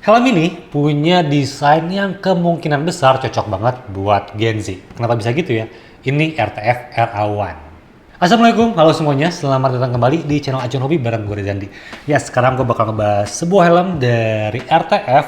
Helm ini punya desain yang kemungkinan besar cocok banget buat Gen Z. Kenapa bisa gitu ya? Ini RTF RA1. Assalamualaikum, halo semuanya. Selamat datang kembali di channel Acun Hobi bareng gue Rezandi. Ya, sekarang gue bakal ngebahas sebuah helm dari RTF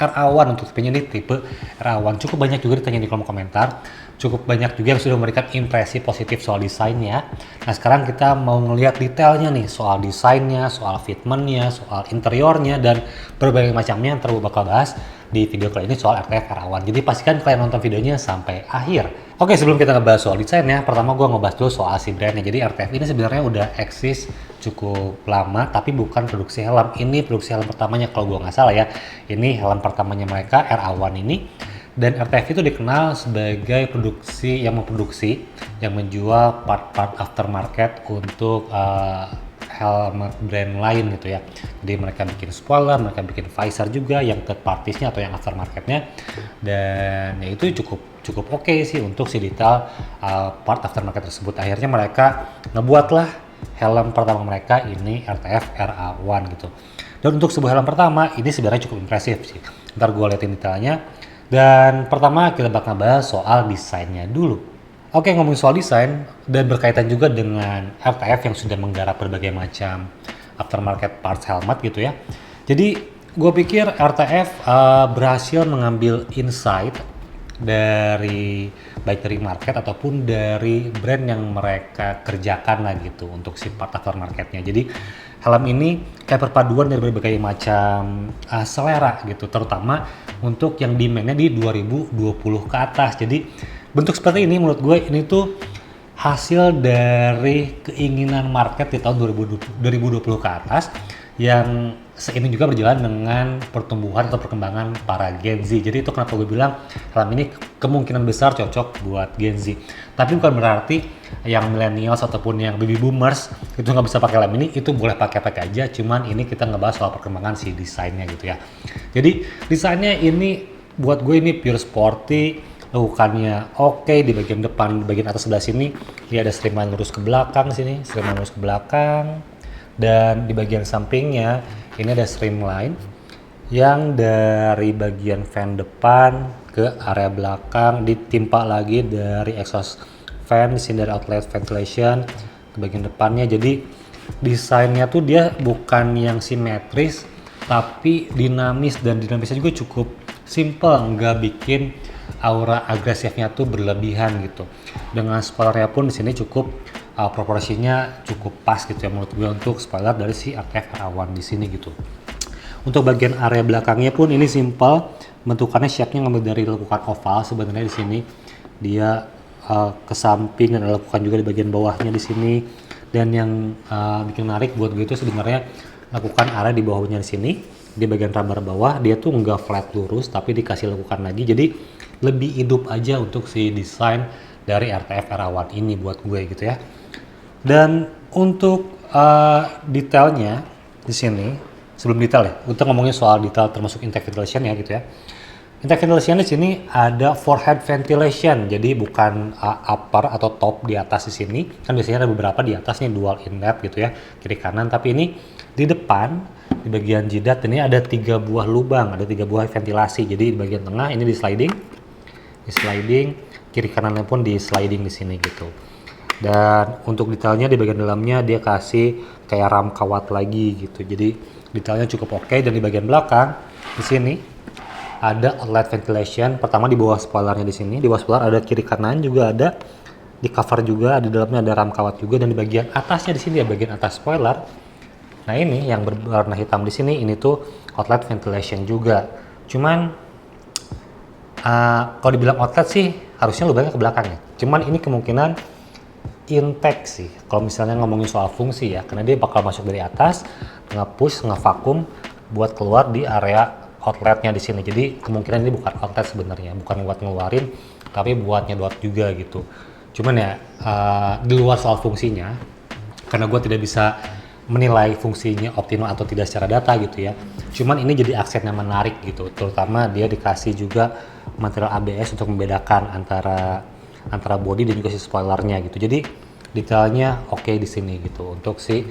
RA1 untuk tipenya ini tipe RA1. Cukup banyak juga ditanya di kolom komentar. Cukup banyak juga yang sudah memberikan impresi positif soal desainnya. Nah, sekarang kita mau ngelihat detailnya nih soal desainnya, soal fitmentnya, soal interiornya, dan berbagai macamnya yang terus bakal bahas di video kali ini soal RTF RA1. Jadi pastikan kalian nonton videonya sampai akhir. Oke, sebelum kita ngebahas soal desainnya, pertama gue ngebahas dulu soal si brandnya. Jadi RTF ini sebenarnya udah eksis cukup lama, tapi bukan produksi helm. Ini produksi helm pertamanya kalau gue nggak salah ya. Ini helm pertamanya mereka, RA1 ini. Dan RTF itu dikenal sebagai produksi yang memproduksi, yang menjual part-part aftermarket untuk helmet brand lain gitu ya. Jadi mereka bikin spoiler, mereka bikin visor juga yang third parties-nya atau yang aftermarket-nya. Dan ya itu cukup oke sih untuk si detail part aftermarket tersebut. Akhirnya mereka ngebuatlah helm pertama mereka ini RTF RA1 gitu. Dan untuk sebuah helm pertama ini sebenarnya cukup impresif sih. Ntar gue liatin detailnya. Dan pertama kita bakal bahas soal desainnya dulu. Oke, ngomongin soal desain dan berkaitan juga dengan RTF yang sudah menggarap berbagai macam aftermarket parts helmet gitu ya. Jadi gue pikir RTF berhasil mengambil insight dari baik dari market ataupun dari brand yang mereka kerjakan lah gitu untuk si part aftermarketnya. Jadi helm ini kayak perpaduan dari berbagai macam selera gitu, terutama untuk yang demandnya di 2020 ke atas. Jadi bentuk seperti ini menurut gue ini tuh hasil dari keinginan market di tahun 2020 ke atas yang seiring juga berjalan dengan pertumbuhan atau perkembangan para Gen Z. Jadi itu kenapa gue bilang helm ini kemungkinan besar cocok buat Gen Z. Tapi bukan berarti yang millennials ataupun yang baby boomers itu nggak bisa pakai helm ini, itu boleh pakai aja. Cuman ini kita ngebahas soal perkembangan si desainnya gitu ya. Jadi desainnya ini buat gue ini pure sporty, lekukannya oke di bagian depan, bagian atas sebelah sini dia ada streamline lurus ke belakang sini, streamline lurus ke belakang, dan di bagian sampingnya ini ada streamline yang dari bagian fan depan ke area belakang ditimpa lagi dari exhaust fan di sini dari outlet ventilation ke bagian depannya. Jadi desainnya tuh dia bukan yang simetris tapi dinamis, dan dinamisnya juga cukup simple, nggak bikin aura agresifnya tuh berlebihan gitu. Dengan spoilernya pun di sini cukup proporsinya cukup pas gitu ya menurut gue untuk spoiler dari si RTF RA1 di sini gitu. Untuk bagian area belakangnya pun ini simple, bentukannya shape-nya ngambil dari lekukan oval sebenarnya di sini. Dia ke samping dan ada lekukan juga di bagian bawahnya di sini. Dan yang bikin menarik buat gue itu sebenarnya lekukan area di bawahnya di sini. Di bagian rubber bawah dia tuh nggak flat lurus tapi dikasih lekukan lagi. Jadi lebih hidup aja untuk si desain dari RTF RA1 ini buat gue gitu ya. Dan untuk detailnya di sini, sebelum detail ya, untuk ngomongin soal detail termasuk intake ventilation ya gitu ya. Intake ventilation di sini ada forehead ventilation, jadi bukan upper atau top di atas di sini. Kan biasanya ada beberapa di atas nih dual inlet gitu ya, kiri kanan. Tapi ini di depan di bagian jidat ini ada 3 buah lubang, ada 3 buah ventilasi. Jadi di bagian tengah ini di sliding, kiri kanannya pun di sliding di sini gitu. Dan untuk detailnya di bagian dalamnya dia kasih kayak ram kawat lagi gitu. Jadi detailnya cukup oke. Dan di bagian belakang di sini ada outlet ventilation. Pertama di bawah spoilernya di sini, di bawah spoiler ada kiri kanan juga ada, di cover juga di dalamnya ada ram kawat juga. Dan di bagian atasnya di sini ya bagian atas spoiler. Nah ini yang berwarna hitam di sini ini tuh outlet ventilation juga. Cuman kalau dibilang outlet sih harusnya lubangnya ke belakang ya. Cuman ini kemungkinan intake sih kalau misalnya ngomongin soal fungsi ya, karena dia bakal masuk dari atas, nge-push, nge-vakum buat keluar di area outletnya di sini. Jadi kemungkinan ini bukan outlet sebenarnya, bukan buat ngeluarin tapi buat nyedot juga gitu. Cuman ya di luar soal fungsinya, karena gue tidak bisa menilai fungsinya optimal atau tidak secara data gitu ya. Cuman ini jadi aksen yang menarik gitu, terutama dia dikasih juga material ABS untuk membedakan antara body dan juga si spoilernya gitu. Jadi detailnya oke di sini gitu untuk si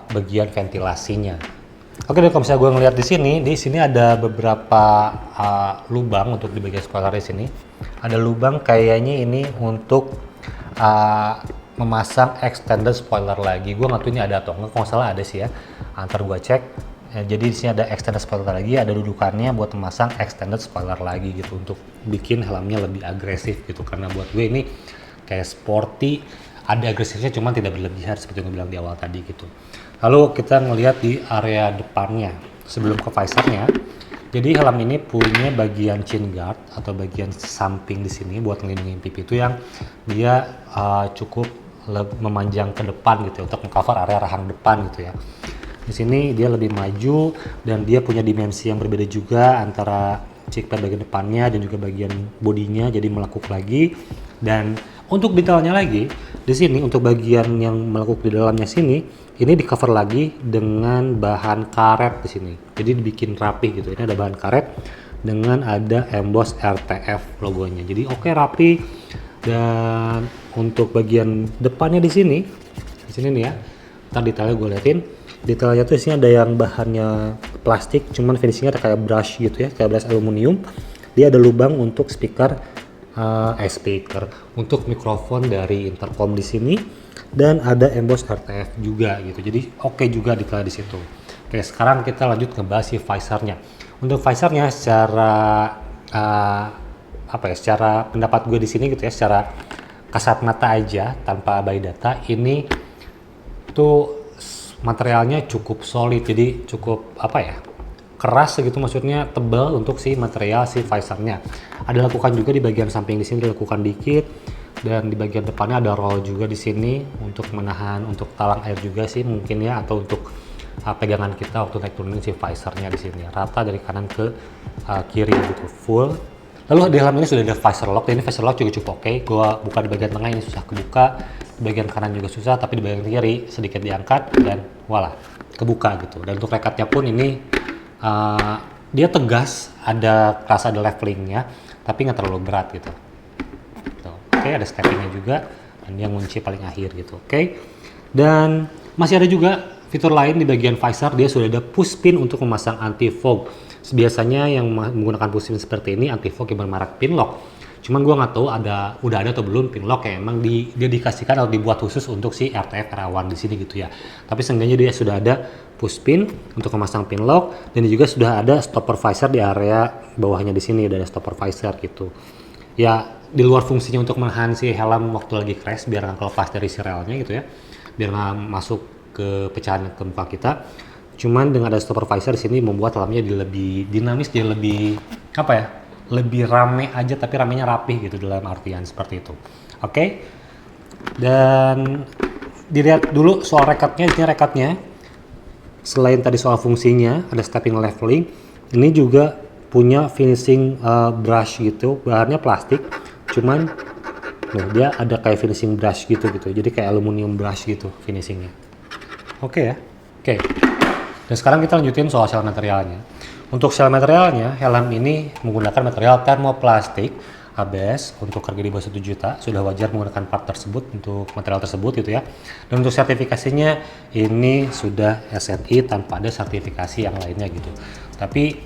bagian ventilasinya. Oke deh, kalau misalnya gue ngeliat di sini ada beberapa lubang untuk di bagian spoiler di sini. Ada lubang kayaknya ini untuk memasang extended spoiler lagi. Gue nggak tahu ini ada atau enggak, kalau nggak salah ada sih ya. Antar gue cek. Jadi di sini ada extended spoiler lagi, ada dudukannya buat memasang extended spoiler lagi gitu untuk bikin helmnya lebih agresif gitu. Karena buat gue ini kayak sporty, ada agresifnya cuman tidak berlebihan seperti yang gue bilang di awal tadi gitu. Lalu kita ngelihat di area depannya sebelum ke visornya. Jadi helm ini punya bagian chin guard atau bagian samping di sini buat ngelindungin pipi itu yang dia cukup memanjang ke depan gitu ya, untuk mengcover area rahang depan gitu ya. Di sini dia lebih maju dan dia punya dimensi yang berbeda juga antara cheek pad bagian depannya dan juga bagian bodinya, jadi melekuk lagi. Dan untuk detailnya lagi di sini untuk bagian yang melekuk di dalamnya sini ini di cover lagi dengan bahan karet di sini. Jadi dibikin rapih gitu. Ini ada bahan karet dengan ada emboss RTF logonya. Jadi oke, rapi. Dan untuk bagian depannya di sini nih ya. Ntar detailnya gue liatin. Detailnya tuh di sini ada yang bahannya plastik, cuman finishingnya ada kayak brush gitu ya, kayak brush aluminium. Dia ada lubang untuk speaker untuk mikrofon dari intercom di sini, dan ada emboss RTF juga gitu. Jadi oke juga detail di situ. Oke, sekarang kita lanjut ngebahas si visornya. Untuk visornya secara secara pendapat gue di sini gitu ya, secara kasat mata aja tanpa by data, ini tuh materialnya cukup solid, jadi cukup keras gitu, maksudnya tebal untuk si material si visornya. Ada lekukan juga di bagian samping di sini, ada lekukan dikit, dan di bagian depannya ada roll juga di sini untuk menahan untuk talang air juga sih mungkin ya, atau untuk pegangan kita waktu naik turunin si visornya di sini. Rata dari kanan ke kiri gitu, full. Lalu di dalam ini sudah ada visor lock. Ini visor lock juga cukup oke. Gua buka di bagian tengah, ini susah kebuka. Di bagian kanan juga susah, tapi di bagian kiri sedikit diangkat dan voila, kebuka gitu. Dan untuk rekatnya pun ini dia tegas, rasa ada levelingnya, tapi nggak terlalu berat gitu. Oke, ada steppingnya juga, dan dia ngunci paling akhir gitu. Oke, dan masih ada juga fitur lain di bagian visor. Dia sudah ada push pin untuk memasang anti fog. Biasanya yang menggunakan push pin seperti ini anti fog yang bermerek Pinlock. Cuman gue nggak tahu udah ada atau belum Pinlock yang emang dia dikasihkan atau dibuat khusus untuk si RTF RA1 di sini gitu ya. Tapi seenggaknya dia sudah ada push pin untuk memasang Pinlock, dan juga sudah ada stopper visor di area bawahnya di sini, udah ada stopper visor gitu. Ya di luar fungsinya untuk menahan si helm waktu lagi crash biar nggak kelepas dari si relnya gitu ya, biar nggak masuk ke pecahan ke muka kita. Cuman dengan ada stopper visor di sini membuat helmnya lebih dinamis, jadi lebih lebih rame aja, tapi ramenya rapih gitu dalam artian seperti itu. Oke. Dan dilihat dulu soal rekatnya. Ini rekatnya selain tadi soal fungsinya ada stepping leveling, ini juga punya finishing brush gitu, bahannya plastik, cuman dia ada kayak finishing brush gitu. Jadi kayak aluminium brush gitu finishingnya. Oke ya. Oke. Dan sekarang kita lanjutin soal shell materialnya. Untuk shell materialnya, helm ini menggunakan material thermoplastik ABS untuk harga di bawah 1 juta. Sudah wajar menggunakan part tersebut untuk material tersebut gitu ya. Dan untuk sertifikasinya ini sudah SNI tanpa ada sertifikasi yang lainnya gitu. Tapi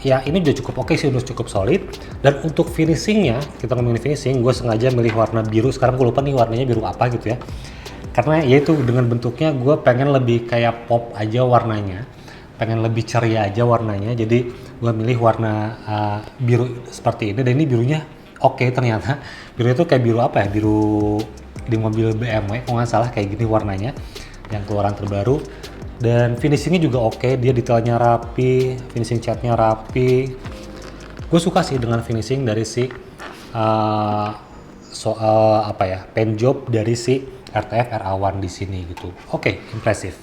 ya ini udah cukup oke sih, udah cukup solid. Dan untuk finishingnya, kita ngomongin finishing, gue sengaja milih warna biru. Sekarang gue lupa nih warnanya biru apa gitu ya. Karena yaitu dengan bentuknya gue pengen lebih kayak pop aja warnanya, pengen lebih ceria aja warnanya. Jadi gue milih warna biru seperti ini, dan ini birunya oke ternyata. Birunya tuh kayak biru biru di mobil BMW kalau nggak salah, kayak gini warnanya yang keluaran terbaru. Dan finishingnya juga oke, dia detailnya rapi, finishing catnya rapi. Gue suka sih dengan finishing dari si paint job dari si RTF RA1 di sini gitu. Oke, impresif.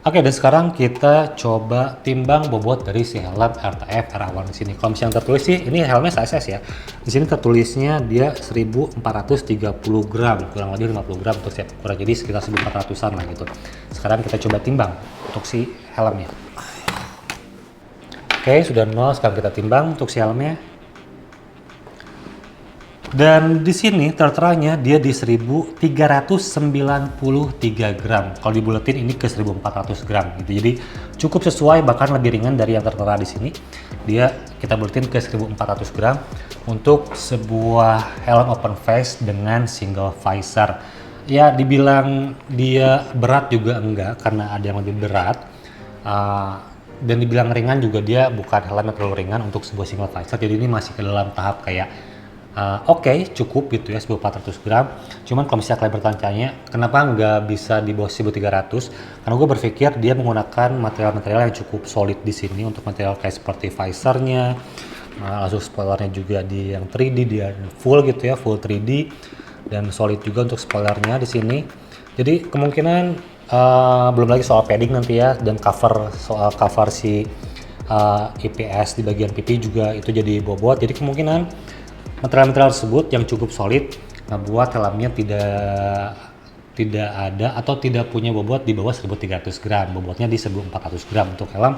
Oke, dan sekarang kita coba timbang bobot dari si helm RTF RA1 di sini. Kalau misalnya tertulis sih, ini helmnya size ya. Di sini tertulisnya dia 1430 gram, kurang lebih 50 gram untuk setiap ukuran. Jadi sekitar 1400-an lah gitu. Sekarang kita coba timbang untuk si helmnya. Oke, sudah 0. Sekarang kita timbang untuk si helmnya. Dan di sini terteranya dia di 1393 gram. Kalau dibuletin ini ke 1400 gram gitu. Jadi cukup sesuai, bahkan lebih ringan dari yang tertera di sini. Dia kita buletin ke 1400 gram untuk sebuah helm open face dengan single visor. Ya dibilang dia berat juga enggak, karena ada yang lebih berat. Dan dibilang ringan juga, dia bukan helm yang terlalu ringan untuk sebuah single visor. Jadi ini masih ke dalam tahap kayak oke, cukup gitu ya 1400 gram. Cuman kalau misalnya kalian bertanya, kenapa nggak bisa di bawah 1300? Karena gue berpikir dia menggunakan material-material yang cukup solid di sini untuk material kayak seperti visornya, langsung spoilernya juga di yang 3D, dia full gitu ya, full 3D dan solid juga untuk spoilernya di sini. Jadi kemungkinan belum lagi soal padding nanti ya, dan soal cover si IPS di bagian pipi juga itu jadi bobot. Jadi kemungkinan material-material tersebut yang cukup solid ngebuat helmnya tidak ada atau tidak punya bobot di bawah 1300 gram. Bobotnya di 1400 gram untuk helm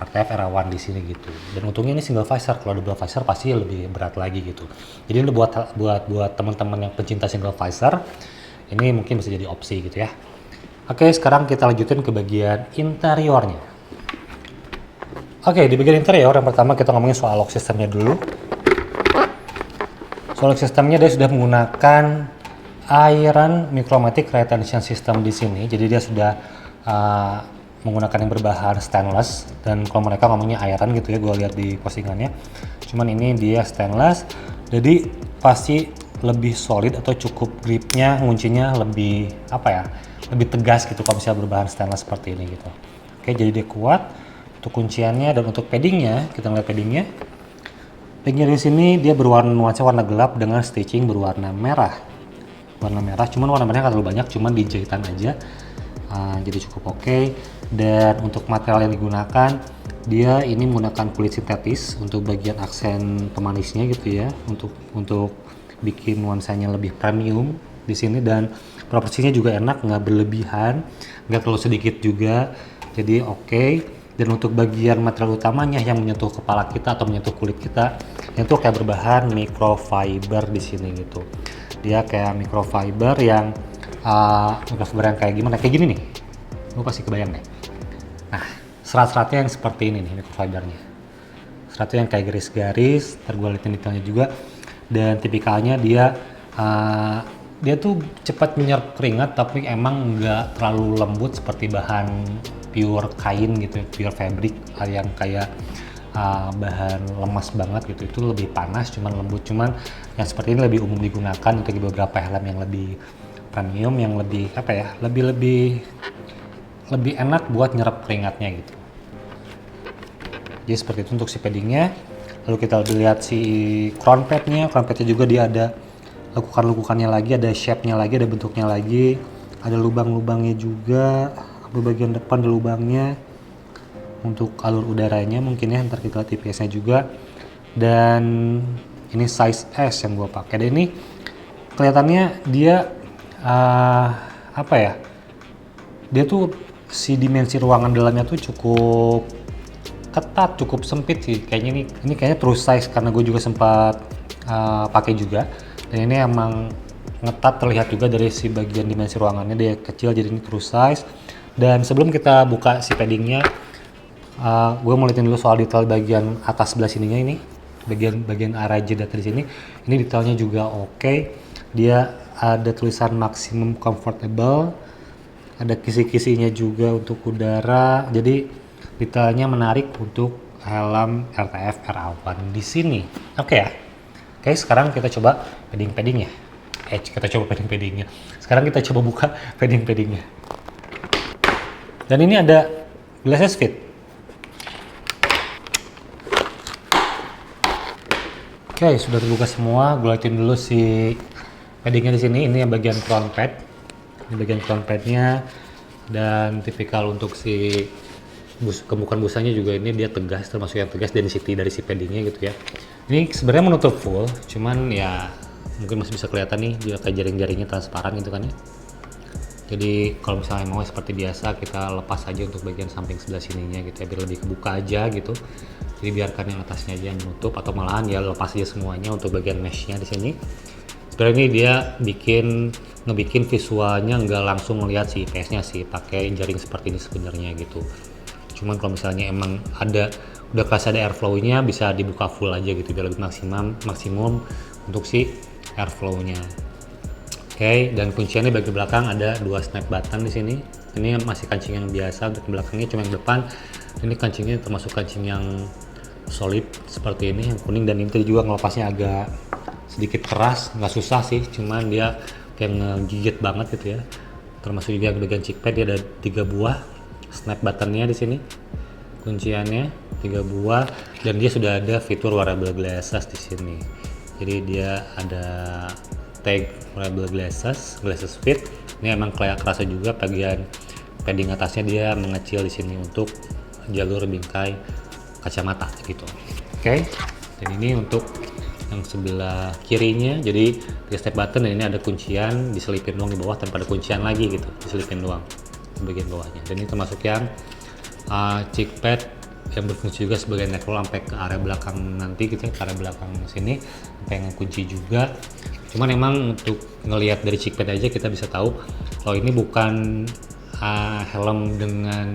RTF Era1 di sini gitu. Dan untungnya ini single visor. Kalau double visor pasti lebih berat lagi gitu. Jadi ini buat teman-teman yang pencinta single visor, ini mungkin bisa jadi opsi gitu ya. Oke, sekarang kita lanjutin ke bagian interiornya. Oke, di bagian interior yang pertama kita ngomongin soal lock systemnya dulu. Soal sistemnya dia sudah menggunakan Iron Micromatic Retention System di sini. Jadi dia sudah menggunakan yang berbahan stainless, dan kalau mereka ngomongnya iron gitu ya, gue lihat di postingannya. Cuman ini dia stainless, jadi pasti lebih solid atau cukup gripnya, nguncinya lebih lebih tegas gitu kalau misalnya berbahan stainless seperti ini gitu. Oke, jadi dia kuat untuk kunciannya. Dan untuk paddingnya, kita ngeliat paddingnya. Paddingnya di sini dia nuansa warna gelap dengan stitching berwarna merah. Cuman warna merahnya nggak terlalu banyak, cuman di jahitan aja. Jadi cukup oke. Dan untuk material yang digunakan, dia ini menggunakan kulit sintetis untuk bagian aksen pemanisnya gitu ya, untuk bikin nuansanya lebih premium di sini. Dan proporsinya juga enak, nggak berlebihan, nggak terlalu sedikit juga. Jadi oke. Dan untuk bagian material utamanya yang menyentuh kepala kita atau menyentuh kulit kita, itu kayak berbahan microfiber di sini gitu. Dia kayak microfiber yang kayak gimana? Kayak gini nih. Lu pasti kebayang deh. Nah, serat-seratnya yang seperti ini nih microfibernya. Seratnya yang kayak garis-garis, ntar gue liatin detailnya juga. Dan tipikalnya dia tuh cepat menyerap keringat, tapi emang nggak terlalu lembut seperti bahan pure kain gitu, pure fabric yang kayak bahan lemas banget gitu. Itu lebih panas, cuman lembut. Cuman yang seperti ini lebih umum digunakan untuk beberapa helm yang lebih premium, yang lebih lebih enak buat nyerap keringatnya gitu. Jadi seperti itu untuk si paddingnya. Lalu kita lihat si crown padnya juga dia ada lekukan-lekukannya lagi, ada shape-nya lagi, ada bentuknya lagi, ada lubang-lubangnya juga. Di bagian depan ada lubangnya untuk alur udaranya mungkin ya, ntar kita lihat IPS-nya juga. Dan ini size S yang gue pakai. Dan ini kelihatannya dia dia tuh si dimensi ruangan dalamnya tuh cukup ketat, cukup sempit sih kayaknya. Ini kayaknya true size karena gue juga sempat pakai juga. Dan ini emang ngetat, terlihat juga dari si bagian dimensi ruangannya, dia kecil, jadi ini true size. Dan sebelum kita buka si paddingnya, gue mau liatin dulu soal detail bagian atas sebelah sininya ini, bagian area data di sini. Ini detailnya juga oke. Dia ada tulisan maximum comfortable, ada kisi-kisinya juga untuk udara. Jadi detailnya menarik untuk helm RTF Era1 di sini. Oke ya. Oke, sekarang kita coba paddingnya. Sekarang kita coba buka paddingnya. Dan ini ada glasses fit. Oke, sudah terbuka semua. Gue liatin dulu si paddingnya di sini. Ini yang bagian crown pad. Ini bagian crown padnya. Dan tipikal untuk si kemukan busanya juga ini dia tegas, termasuk yang tegas density dari si paddingnya gitu ya. Ini sebenarnya menutup full, cuman ya mungkin masih bisa kelihatan nih dia kayak jaring-jaringnya transparan gitu kan ya. Jadi kalau misalnya mau seperti biasa kita lepas aja untuk bagian samping sebelah sininya gitu ya, biar lebih kebuka aja gitu. Jadi biarkan yang atasnya aja yang menutup, atau malahan ya lepas aja semuanya untuk bagian meshnya di sini. Sebenarnya ini dia ngebikin visualnya nggak langsung ngelihat si IPS-nya sih, pakai jaring seperti ini sebenarnya gitu. Cuman kalau misalnya emang udah kerasa ada airflow-nya, bisa dibuka full aja gitu biar lebih maksimum untuk si airflow-nya. Oke, dan kunciannya bagian belakang ada 2 snap button di sini. Ini masih kancing yang biasa, untuk belakangnya cuma yang depan. Ini kancingnya termasuk kancing yang solid seperti ini, yang kuning, dan ini juga ngelepasnya agak sedikit keras, nggak susah sih, cuman dia kayak ngegigit banget gitu ya. Termasuk juga bagian chickpad, dia ada 3 buah snap buttonnya di sini, kunciannya 3 buah, dan dia sudah ada fitur wearable glasses di sini. Jadi dia ada tag wearable glasses fit. Ini emang kayak kerasa juga bagian padding atasnya dia mengecil di sini untuk jalur bingkai kacamata gitu. Oke. Dan ini untuk yang sebelah kirinya, jadi di step button, dan ini ada kuncian, diselipin doang di bawah tanpa ada kuncian lagi gitu, diselipin doang di bagian bawahnya. Dan ini termasuk yang chickpad yang berfungsi juga sebagai neckroll sampai ke area belakang nanti gitu ya, ke area belakang sini sampai ngekunci juga. Cuman emang untuk ngelihat dari chickpad aja kita bisa tahu kalau ini bukan helm dengan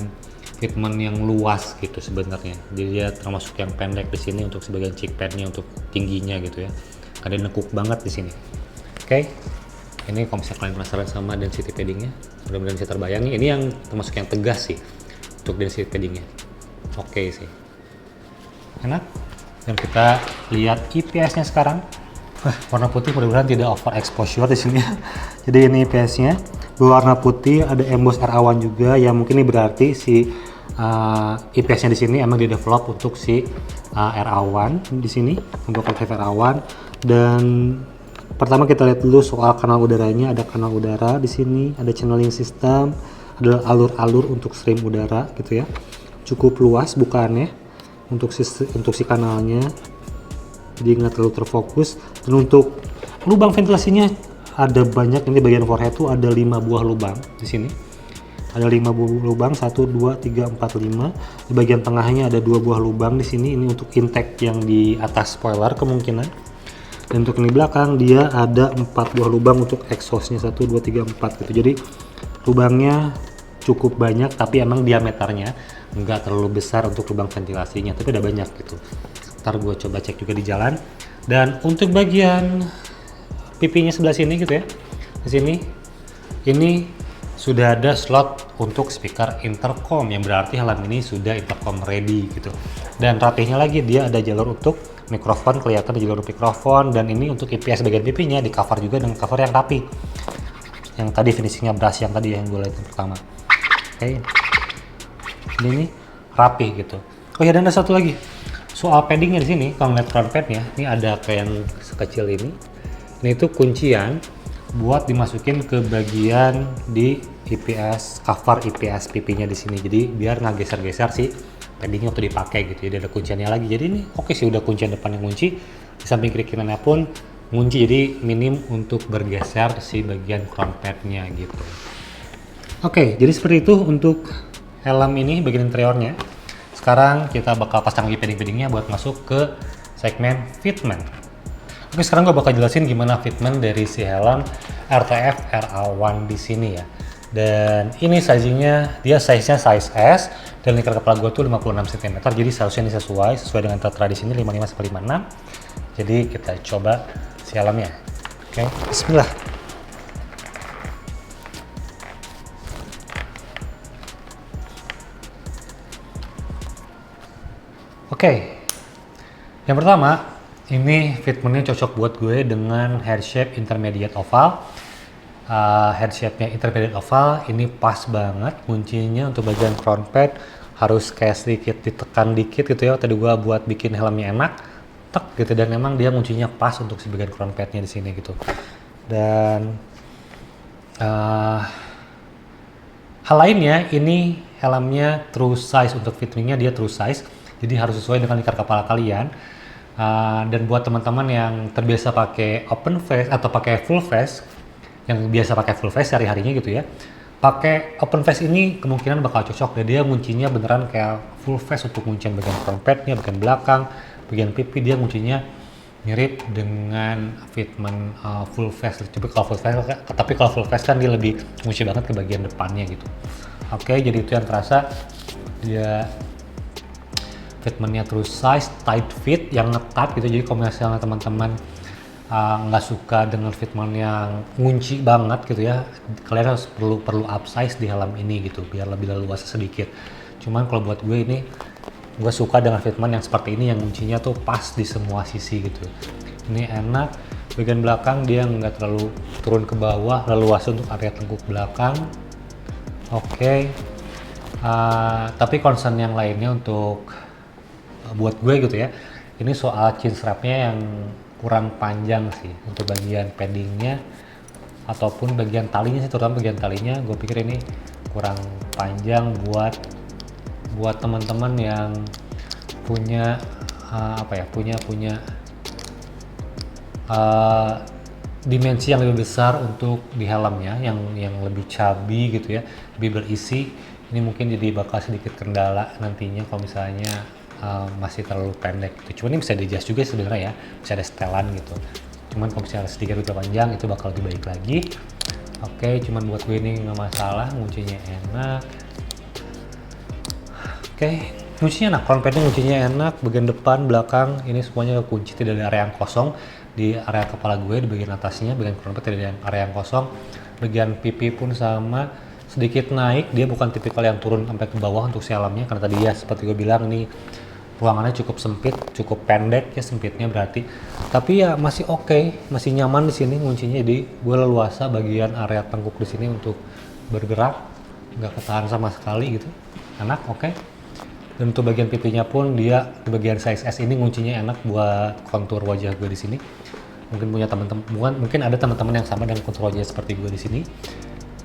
fitment yang luas gitu sebenarnya. Jadi dia termasuk yang pendek di sini untuk sebagian chickpadnya, untuk tingginya gitu ya. Ada nekuk banget di sini. Oke. Ini kalau misalnya kalian penasaran sama density paddingnya, mudah-mudahan bisa terbayangi. Ini yang termasuk yang tegas sih untuk density paddingnya. Oke sih. Enak. Dan kita lihat IPS-nya sekarang. Wah, warna putih mudah-mudahan tidak over exposure di sini. Jadi ini IPS-nya berwarna putih, ada emboss RA1 juga, yang mungkin ini berarti si IPS-nya di sini emang di-develop untuk si RA1 di sini, untuk L5 RA1. Dan pertama kita lihat dulu soal kanal udaranya. Ada kanal udara di sini, ada channeling system, ada alur-alur untuk stream udara gitu ya. Cukup luas bukaannya untuk si kanalnya, jadi nggak terlalu terfokus. Dan untuk lubang ventilasinya ada banyak. Ini bagian forehead tuh ada 5 buah lubang di sini. Ada 5 buah lubang, 1, 2, 3, 4, 5. Di bagian tengahnya ada 2 buah lubang di sini. Ini untuk intake yang di atas spoiler kemungkinan. Dan untuk ini belakang dia ada 4 buah lubang untuk exhaustnya, 1, 2, 3, 4 gitu. Jadi lubangnya cukup banyak, tapi emang diameternya nggak terlalu besar untuk lubang ventilasinya, tapi ada banyak gitu. Ntar gue coba cek juga di jalan. Dan untuk bagian pipinya sebelah sini gitu ya, di sini ini sudah ada slot untuk speaker intercom, yang berarti helm ini sudah intercom ready gitu. Dan rapihnya lagi, dia ada jalur untuk mikrofon, kelihatan ada jalur mikrofon. Dan ini untuk IPS bagian pipinya di cover juga dengan cover yang rapi, yang tadi finishingnya brush yang tadi yang gue lihat yang pertama. Oke. Ini rapi gitu. Oh ya, dan ada satu lagi soal paddingnya di sini. Kalau ngeliat front padnya, ini ada kayak yang sekecil ini. Ini tuh kuncian buat dimasukin ke bagian di IPS, cover IPS pipinya di sini. Jadi biar nggak geser-geser sih paddingnya waktu dipakai gitu. Jadi ada kunciannya lagi. Jadi ini oke sih, udah kuncian depan yang kunci, di samping kiri kanannya pun ngunci. Jadi minim untuk bergeser si bagian crown padnya gitu. Oke, jadi seperti itu untuk helm ini bagian interiornya. Sekarang kita bakal pasang lagi padding-paddingnya buat masuk ke segmen fitment. Oke, sekarang gue bakal jelasin gimana fitment dari si helm RTF RA1 di sini ya. Dan ini sizingnya, dia size-nya size S, dan lingkar kepala gue tuh 56 cm. Jadi seharusnya ini sesuai dengan Tatra di sini 55/56. Jadi kita coba si helmnya. Oke, bismillah. Oke, yang pertama ini fitmentnya cocok buat gue dengan head shape intermediate oval. Head shape-nya intermediate oval ini pas banget. Kuncinya untuk bagian crown pad harus kayak sedikit ditekan dikit gitu ya. Tadi gue buat bikin helmnya enak, tek gitu. Dan memang dia kuncinya pas untuk si bagian crown padnya di sini gitu. Dan hal lainnya, ini helmnya true size. Untuk fittingnya dia true size, jadi harus sesuai dengan lingkar kepala kalian. Dan buat teman-teman yang terbiasa pakai open face atau pakai full face, yang biasa pakai full face sehari-harinya gitu ya, Pakai open face ini kemungkinan bakal cocok dan dia kuncinya beneran kayak full face untuk kuncian bagian front padnya, bagian belakang, bagian pipi dia kuncinya mirip dengan fitment full face. Tapi kalau full face kan dia lebih kunci banget ke bagian depannya gitu. Oke, jadi itu yang terasa dia fitmentnya true size, tight fit yang ngetat gitu. Jadi kalau misalnya teman-teman nggak suka dengan fitment yang ngunci banget gitu ya, kalian harus perlu upsize di helm ini gitu biar lebih leluasa sedikit. Cuman kalau buat gue ini, gue suka dengan fitment yang seperti ini yang kuncinya tuh pas di semua sisi gitu. Ini enak, bagian belakang dia nggak terlalu turun ke bawah, leluasa untuk area tengkuk belakang. Oke. Tapi concern yang lainnya untuk buat gue gitu ya, ini soal chin strapnya yang kurang panjang sih untuk bagian paddingnya ataupun bagian talinya sih, terutama bagian talinya gue pikir ini kurang panjang buat teman-teman yang punya dimensi yang lebih besar untuk di helmnya yang lebih chubby gitu ya, lebih berisi. Ini mungkin jadi bakal sedikit kendala nantinya kalau misalnya masih terlalu pendek gitu. Cuman ini bisa di-adjust juga sebenarnya ya, bisa ada setelan gitu. Cuman kalau misalnya sedikit lebih panjang itu bakal lebih baik lagi. Oke, cuman buat gue ini nggak masalah, kuncinya enak. Oke, kuncinya enak, front padnya kuncinya enak, bagian depan, belakang ini semuanya kunci, tidak ada area yang kosong. Di area kepala gue, di bagian atasnya, bagian front pad tidak ada area yang kosong. Bagian pipi pun sama, sedikit naik, dia bukan tipikal yang turun sampai ke bawah untuk si helmnya, karena tadi ya seperti gue bilang ini ruangannya cukup sempit, cukup pendek ya sempitnya berarti. Tapi ya masih oke, masih nyaman di sini kuncinya. Jadi gue leluasa bagian area tengkuk di sini untuk bergerak, nggak ketahan sama sekali gitu. Enak, oke. Dan untuk bagian pipinya pun dia di bagian size S ini kuncinya enak buat kontur wajah gue di sini. Mungkin punya teman-teman, mungkin ada teman-teman yang sama dengan kontur wajah seperti gue di sini.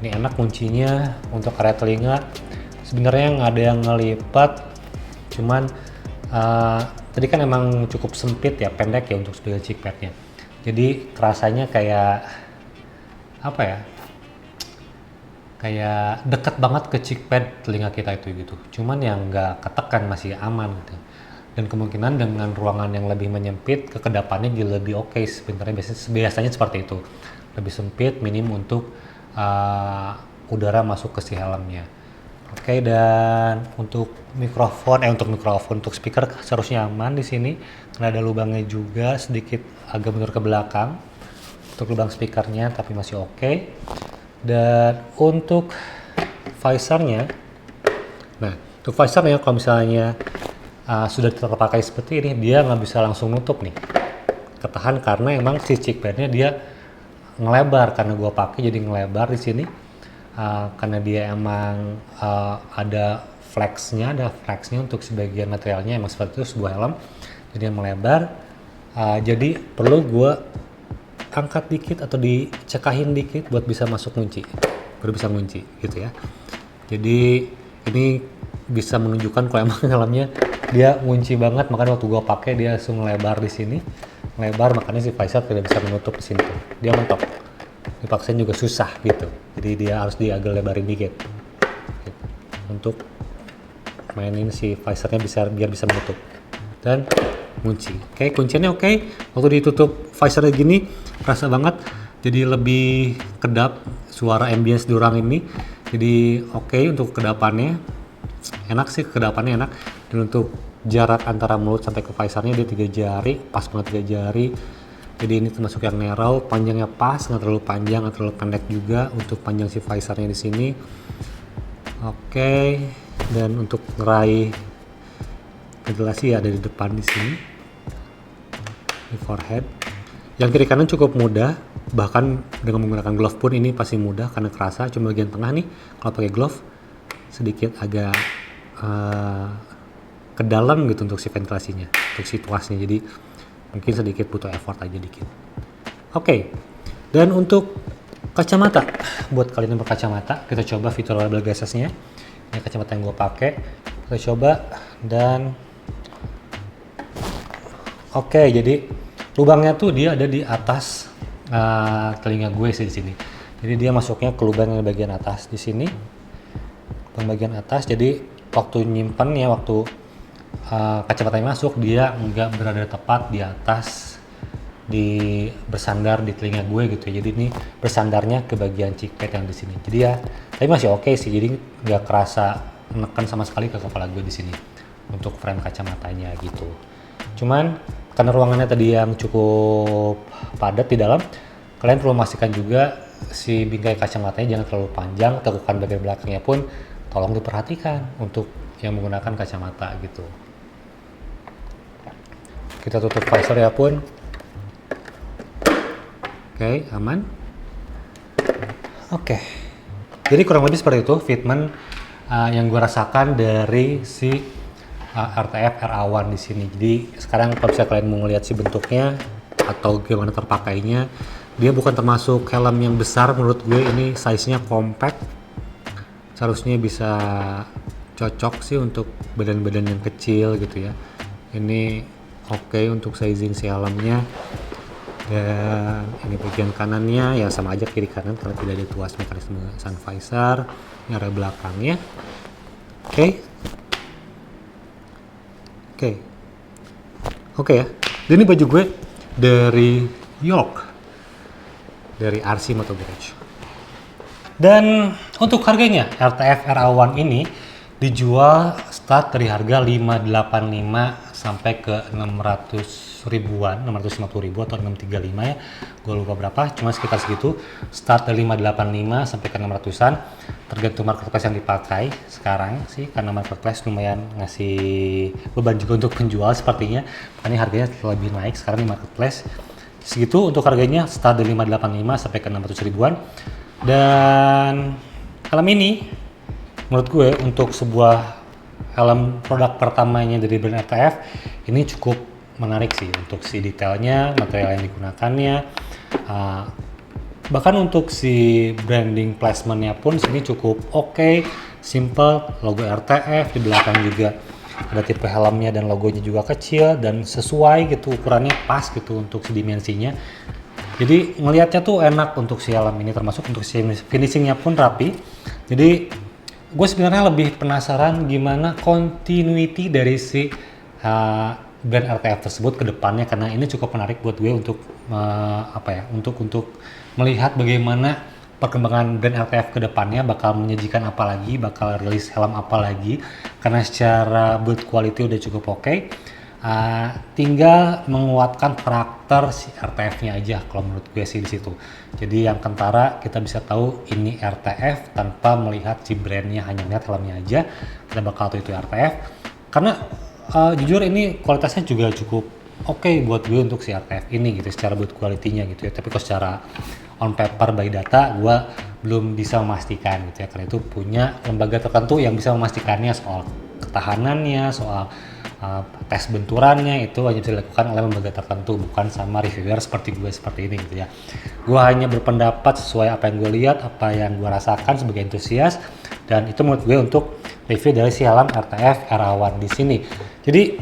Ini enak kuncinya. Untuk area telinga sebenarnya nggak ada yang ngelipat, cuman tadi kan emang cukup sempit ya, pendek ya untuk sebagai cheek padnya. Jadi rasanya kayak apa ya? Kayak deket banget ke cheek pad telinga kita itu gitu. Cuman yang nggak ketekan, masih aman gitu. Dan kemungkinan dengan ruangan yang lebih menyempit, kekedapannya jadi lebih oke sebenarnya. Biasanya seperti itu. Lebih sempit, minim untuk udara masuk ke si helmnya. Oke, dan untuk mikrofon, untuk speaker seharusnya aman di sini karena ada lubangnya juga, sedikit agak mundur ke belakang untuk lubang speakernya, tapi masih oke. Dan untuk visornya, kalau misalnya sudah terpakai seperti ini, dia nggak bisa langsung nutup nih, ketahan karena emang si cheek padnya dia ngelebar, karena gua pakai jadi ngelebar di sini. Karena dia emang ada flexnya untuk sebagian materialnya emang seperti itu, sebuah helm jadi melebar. Jadi perlu gue angkat dikit atau dicekahin dikit buat bisa masuk kunci, baru bisa ngunci gitu ya. Jadi ini bisa menunjukkan kalau emang helmnya dia ngunci banget, makanya waktu gue pakai dia langsung melebar di sini, melebar, makanya si visor tidak bisa menutup di sini tuh, dia mentok. Dipaksain juga susah gitu, jadi dia harus agak lebarin dikit gitu, untuk mainin si visornya biar bisa menutup dan kunci. Oke, kuncinya oke. Waktu ditutup visornya gini rasa banget, jadi lebih kedap suara ambience di orang ini, jadi oke. Untuk kedapannya enak sih, kedapannya enak. Dan untuk jarak antara mulut sampai ke visornya dia 3 jari, pas banget 3 jari. Jadi ini termasuk yang narrow, panjangnya pas, nggak terlalu panjang, nggak terlalu pendek juga untuk panjang si visornya di sini. Oke, dan untuk ngeraih ventilasi ada di depan di sini, di forehead. Yang kiri kanan cukup mudah, bahkan dengan menggunakan glove pun ini pasti mudah karena kerasa. Cuma bagian tengah nih, kalau pakai glove sedikit agak ke dalam gitu untuk si ventilasinya, untuk si tuasnya. Jadi mungkin sedikit butuh effort aja dikit. Oke, dan untuk kacamata, buat kalian yang berkacamata, kita coba fitur label glasses-nya. Ini kacamata yang gue pakai, kita coba. Dan oke, jadi lubangnya tuh dia ada di atas telinga gue sih di sini. Jadi dia masuknya ke lubang yang bagian atas di sini, lubang bagian atas. Jadi waktu nyimpan ya, waktu kacamatanya masuk, dia nggak berada tepat di atas, bersandar di telinga gue gitu ya. Jadi ini bersandarnya ke bagian chickpad yang di sini. Jadi ya, tapi masih oke sih. Jadi nggak kerasa menekan sama sekali ke kepala gue di sini untuk frame kacamatanya gitu. Cuman karena ruangannya tadi yang cukup padat di dalam, kalian perlu memastikan juga si bingkai kacamatanya jangan terlalu panjang. Tekukan bagian belakangnya pun tolong diperhatikan untuk yang menggunakan kacamata gitu. Kita tutup visor ya pun. Oke, aman. Oke. Jadi kurang lebih seperti itu fitment yang gue rasakan dari si RTF RA1 di sini. Jadi sekarang kalau bisa kalian mau ngeliat si bentuknya atau gimana terpakainya, dia bukan termasuk helm yang besar menurut gue. Ini size-nya compact. Seharusnya bisa cocok sih untuk badan-badan yang kecil gitu ya. Ini oke untuk sizing si helmnya. Dan ini bagian kanannya ya sama aja kiri kanan karena tidak ada tuas mekanisme sun visor. Ini area belakangnya. Oke ya. Dan ini baju gue dari York, dari RC Moto Garage. Dan untuk harganya RTF RA1 ini dijual start dari harga 585 sampai ke 600 ribuan, 650 ribu atau 635 ya, gue lupa berapa, cuma sekitar segitu. Start dari 585 sampai ke 600-an, tergantung marketplace yang dipakai sekarang sih, karena marketplace lumayan ngasih beban juga untuk penjual sepertinya, makanya harganya lebih naik sekarang di marketplace. Segitu untuk harganya, start dari 585 sampai ke 600 ribuan. Dan helm ini menurut gue untuk sebuah helm produk pertamanya dari brand RTF ini cukup menarik sih untuk si detailnya, material yang digunakannya, bahkan untuk si branding placementnya pun sini cukup oke, simple, logo RTF di belakang juga ada tipe helmnya dan logonya juga kecil dan sesuai gitu, ukurannya pas gitu untuk si dimensinya. Jadi ngelihatnya tuh enak untuk si helm ini, termasuk untuk si finishingnya pun rapi. Jadi gue sebenarnya lebih penasaran gimana continuity dari si brand RTF tersebut ke depannya, karena ini cukup menarik buat gue untuk untuk melihat bagaimana perkembangan brand RTF ke depannya, bakal menyajikan apa lagi, bakal rilis helm apa lagi, karena secara build quality udah cukup oke. Tinggal menguatkan karakter si RTF-nya aja kalau menurut gue sih di situ. Jadi yang kentara kita bisa tahu ini RTF tanpa melihat si brandnya, hanya lihat helmnya aja kita bakal tahu itu RTF. Karena jujur ini kualitasnya juga cukup oke buat gue untuk si RTF ini gitu, secara build quality-nya gitu ya. Tapi kalau secara on paper by data gue belum bisa memastikan gitu ya, karena itu punya lembaga tertentu yang bisa memastikannya soal ketahanannya, soal tes benturannya itu hanya bisa dilakukan oleh lembaga tertentu, bukan sama reviewer seperti gue seperti ini gitu ya. Gue hanya berpendapat sesuai apa yang gue lihat, apa yang gue rasakan sebagai entusias, dan itu menurut gue untuk review dari si helm RTF RA1 di sini. Jadi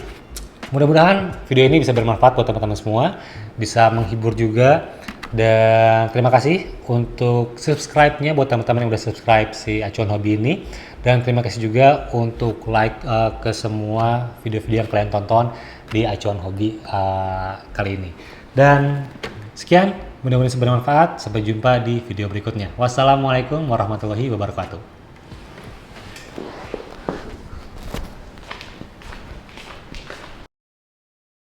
mudah-mudahan video ini bisa bermanfaat buat teman-teman semua, bisa menghibur juga. Dan terima kasih untuk subscribe-nya buat teman-teman yang udah subscribe si Acuan Hobi ini. Dan terima kasih juga untuk like ke semua video-video yang kalian tonton di Acuan Hobi kali ini. Dan sekian, mudah-mudahan bermanfaat. Sampai jumpa di video berikutnya. Wassalamualaikum warahmatullahi wabarakatuh.